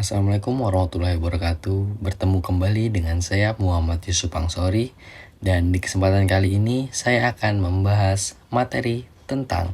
Assalamualaikum warahmatullahi wabarakatuh. Bertemu kembali dengan saya Muhammad Yusuf Angsori, dan di kesempatan kali ini saya akan membahas materi tentang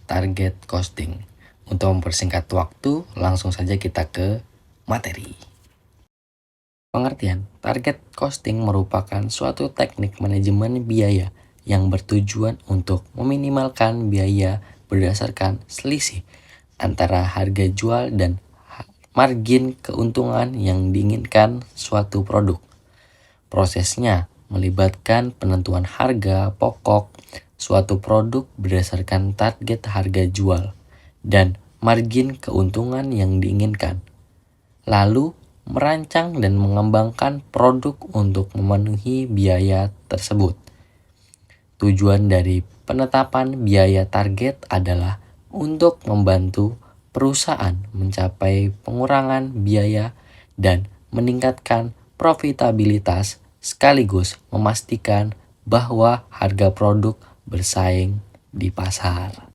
target costing. Untuk mempersingkat waktu, langsung saja kita ke materi. Pengertian, target costing merupakan suatu teknik manajemen biaya yang bertujuan untuk meminimalkan biaya berdasarkan selisih antara harga jual dan margin keuntungan yang diinginkan suatu produk. Prosesnya melibatkan penentuan harga pokok suatu produk berdasarkan target harga jual dan margin keuntungan yang diinginkan. Lalu, merancang dan mengembangkan produk untuk memenuhi biaya tersebut. Tujuan dari penetapan biaya target adalah untuk membantu perusahaan mencapai pengurangan biaya dan meningkatkan profitabilitas sekaligus memastikan bahwa harga produk bersaing di pasar.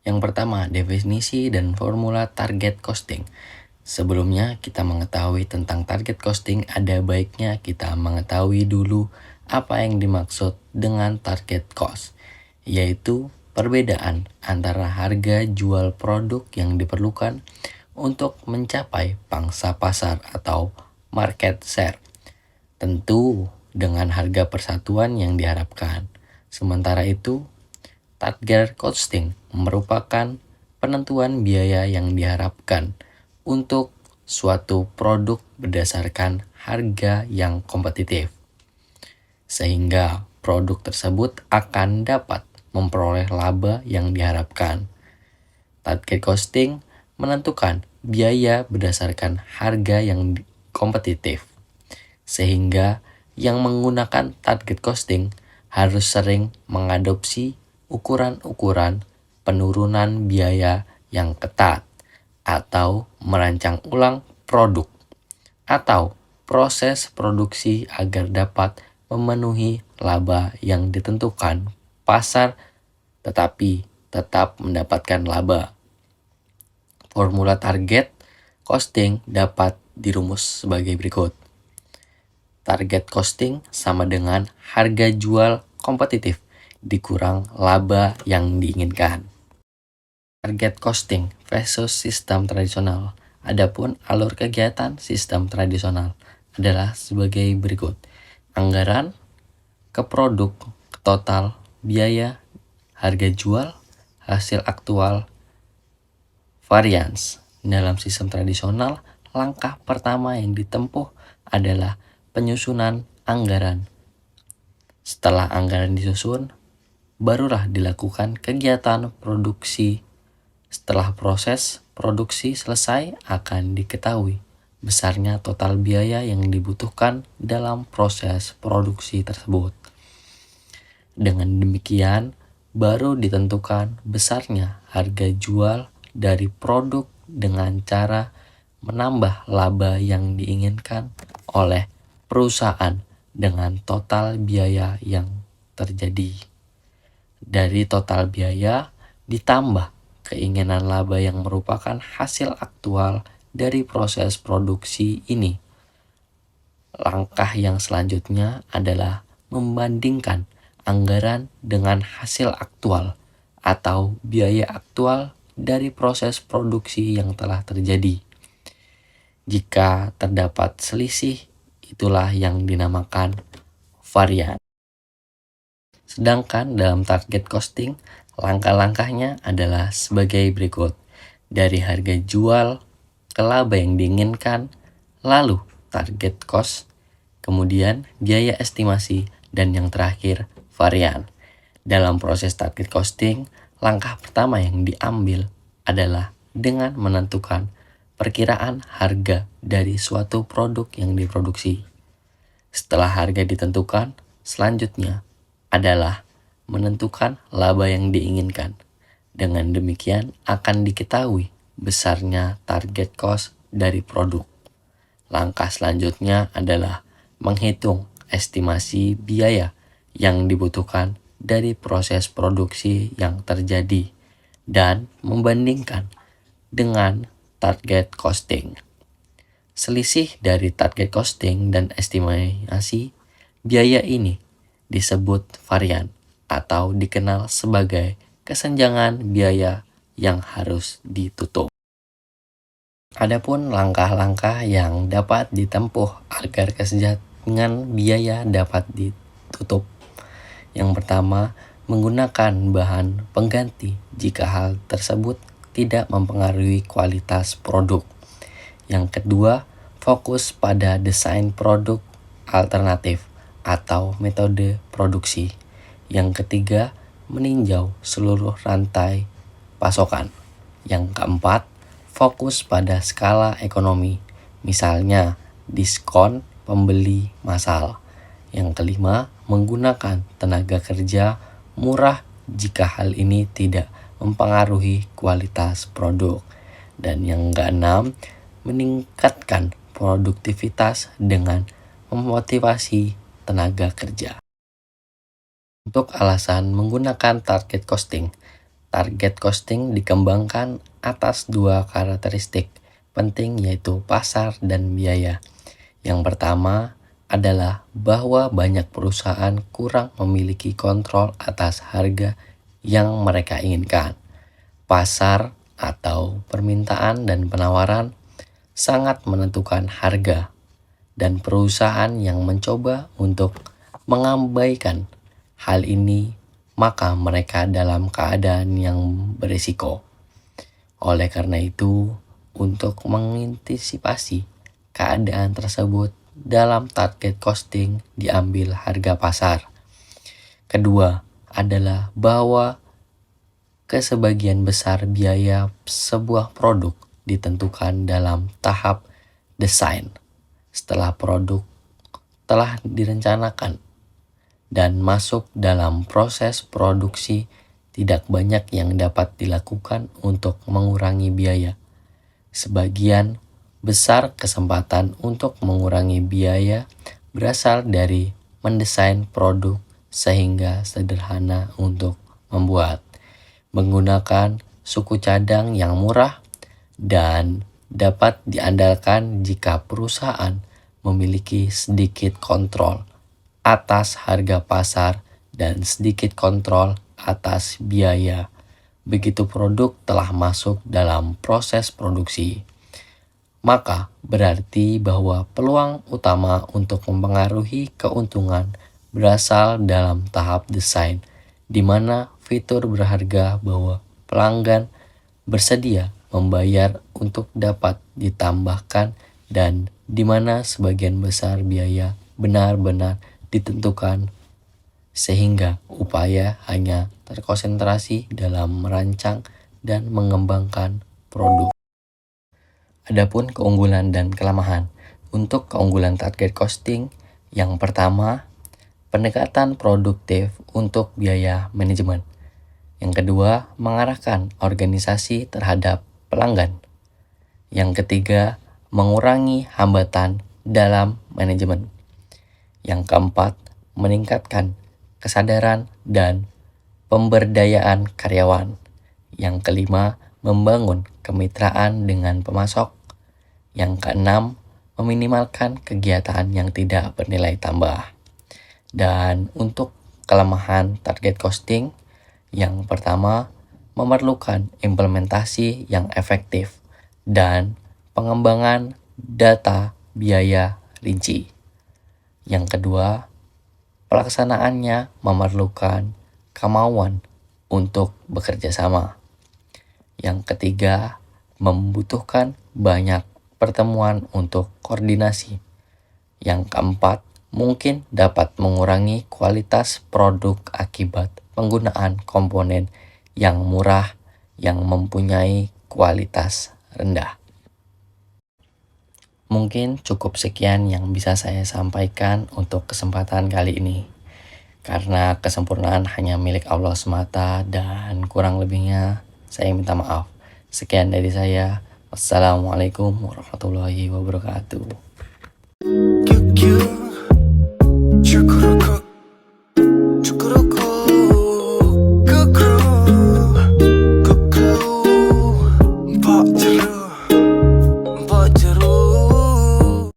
Yang pertama, definisi dan formula target costing. Sebelumnya kita mengetahui tentang target costing, ada baiknya kita mengetahui dulu apa yang dimaksud dengan target cost, yaitu perbedaan antara harga jual produk yang diperlukan untuk mencapai pangsa pasar atau market share, tentu dengan harga persatuan yang diharapkan. Sementara itu, target costing merupakan penentuan biaya yang diharapkan untuk suatu produk berdasarkan harga yang kompetitif, sehingga produk tersebut akan dapat memperoleh laba yang diharapkan. Target costing menentukan biaya berdasarkan harga yang kompetitif, sehingga yang menggunakan target costing harus sering mengadopsi ukuran-ukuran penurunan biaya yang ketat atau merancang ulang produk atau proses produksi agar dapat memenuhi laba yang ditentukan pasar tetapi tetap mendapatkan laba. Formula target costing dapat dirumus sebagai berikut. Target costing sama dengan harga jual kompetitif dikurang laba yang diinginkan. Target costing versus sistem tradisional. Adapun alur kegiatan sistem tradisional adalah sebagai berikut. Anggaran ke produk, ke total, biaya, harga jual, hasil aktual, varians. Dalam sistem tradisional, langkah pertama yang ditempuh adalah penyusunan anggaran. Setelah anggaran disusun, barulah dilakukan kegiatan produksi. Setelah proses produksi selesai, akan diketahui besarnya total biaya yang dibutuhkan dalam proses produksi tersebut. Dengan demikian, baru ditentukan besarnya harga jual dari produk dengan cara menambah laba yang diinginkan oleh perusahaan dengan total biaya yang terjadi. Dari total biaya ditambah keinginan laba yang merupakan hasil aktual dari proses produksi ini. Langkah yang selanjutnya adalah membandingkan anggaran dengan hasil aktual atau biaya aktual dari proses produksi yang telah terjadi. Jika terdapat selisih, itulah yang dinamakan varian. Sedangkan dalam target costing, langkah-langkahnya adalah sebagai berikut. Dari harga jual ke laba yang diinginkan, lalu target cost, kemudian biaya estimasi, dan yang terakhir varian. Dalam proses target costing, langkah pertama yang diambil adalah dengan menentukan perkiraan harga dari suatu produk yang diproduksi. Setelah harga ditentukan, selanjutnya adalah menentukan laba yang diinginkan. Dengan demikian akan diketahui besarnya target cost dari produk. Langkah selanjutnya adalah menghitung estimasi biaya yang dibutuhkan dari proses produksi yang terjadi dan membandingkan dengan target costing. Selisih dari target costing dan estimasi biaya ini disebut varian atau dikenal sebagai kesenjangan biaya yang harus ditutup. Adapun langkah-langkah yang dapat ditempuh agar kesenjangan biaya dapat ditutup. Yang pertama, menggunakan bahan pengganti jika hal tersebut tidak mempengaruhi kualitas produk. Yang kedua, fokus pada desain produk alternatif atau metode produksi. Yang ketiga, meninjau seluruh rantai pasokan. Yang keempat, fokus pada skala ekonomi, misalnya diskon pembeli massal. Yang kelima, menggunakan tenaga kerja murah jika hal ini tidak mempengaruhi kualitas produk. Dan yang keenam, meningkatkan produktivitas dengan memotivasi tenaga kerja. Untuk alasan menggunakan target costing dikembangkan atas dua karakteristik penting, yaitu pasar dan biaya. Yang pertama adalah bahwa banyak perusahaan kurang memiliki kontrol atas harga yang mereka inginkan. Pasar atau permintaan dan penawaran sangat menentukan harga, dan perusahaan yang mencoba untuk mengabaikan hal ini maka mereka dalam keadaan yang berisiko. Oleh karena itu, untuk mengantisipasi keadaan tersebut, dalam target costing diambil harga pasar. Kedua adalah bahwa sebagian besar biaya sebuah produk ditentukan dalam tahap desain. Setelah produk telah direncanakan dan masuk dalam proses produksi, tidak banyak yang dapat dilakukan untuk mengurangi biaya. Sebagian besar kesempatan untuk mengurangi biaya berasal dari mendesain produk sehingga sederhana untuk membuat, menggunakan suku cadang yang murah, dan dapat diandalkan jika perusahaan memiliki sedikit kontrol atas harga pasar dan sedikit kontrol atas biaya begitu produk telah masuk dalam proses produksi. Maka berarti bahwa peluang utama untuk mempengaruhi keuntungan berasal dalam tahap desain, di mana fitur berharga bahwa pelanggan bersedia membayar untuk dapat ditambahkan, dan di mana sebagian besar biaya benar-benar ditentukan sehingga upaya hanya terkonsentrasi dalam merancang dan mengembangkan produk. Adapun keunggulan dan kelemahan. Untuk keunggulan target costing, yang pertama, pendekatan produktif untuk biaya manajemen. Yang kedua, mengarahkan organisasi terhadap pelanggan. Yang ketiga, mengurangi hambatan dalam manajemen. Yang keempat, meningkatkan kesadaran dan pemberdayaan karyawan. Yang kelima, membangun kemitraan dengan pemasok. Yang keenam, meminimalkan kegiatan yang tidak bernilai tambah. Dan untuk kelemahan target costing, yang pertama, memerlukan implementasi yang efektif dan pengembangan data biaya rinci. Yang kedua, pelaksanaannya memerlukan kemauan untuk bekerja sama. Yang ketiga, membutuhkan banyak pertemuan untuk koordinasi. Yang keempat, mungkin dapat mengurangi kualitas produk akibat penggunaan komponen yang murah yang mempunyai kualitas rendah. Mungkin cukup sekian yang bisa saya sampaikan untuk kesempatan kali ini. Karena kesempurnaan hanya milik Allah semata dan kurang lebihnya saya minta maaf. Sekian dari saya. Wassalamualaikum warahmatullahi wabarakatuh.